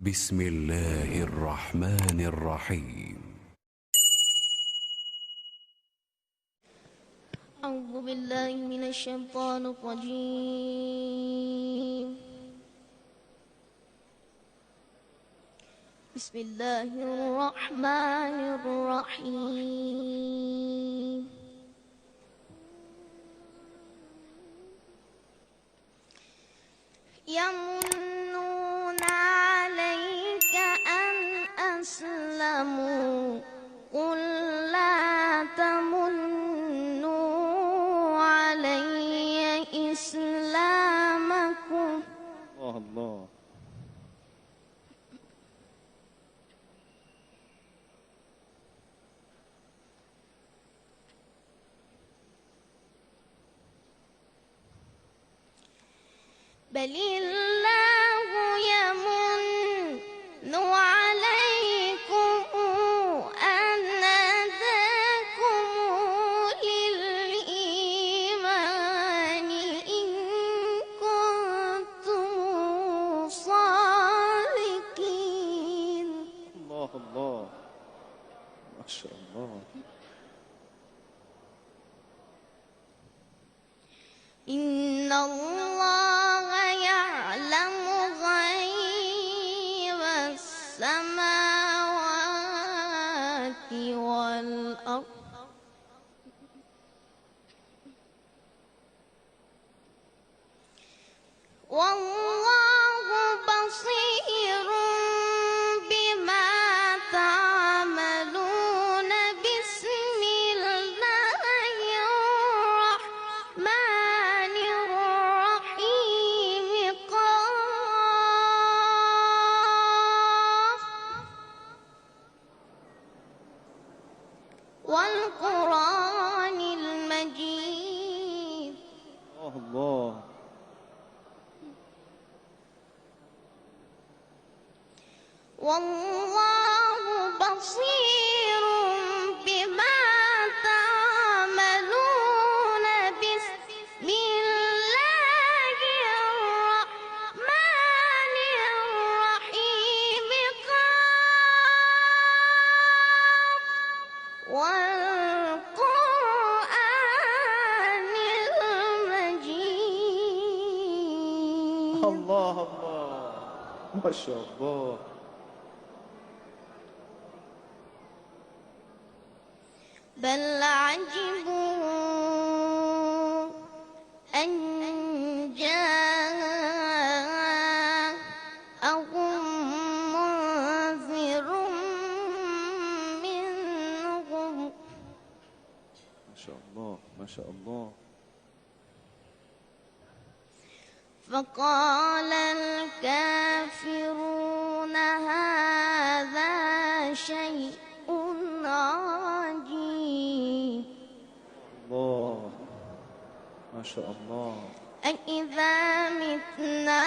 بسم الله الرحمن الرحيم. أعوذ بالله من الشيطان الرجيم. بسم الله الرحمن الرحيم. يمنون عليك أن أسلموا قل لا تمنوا علي إسلامكم. الله بل الله يمن عليكم أن هداكم للإيمان إن كنتم صادقين. الله ما شاء الله. إن الله يعلم غيب السماوات والأرض والله بصير بما تعملون. بسم الله الرحمن الرحيم. قاف والقرآن المجيد. الله والله بصير بما تعملون. بسم الله الرحمن الرحيم. قاف والقرآن المجيد. الله ما شاء الله. بل عجبوا أن جاءهم منذر منهم ما شاء الله ما شاء الله. فقال الكافرون هذا شيء عجيب. الله ما شاء الله. أإذا متنا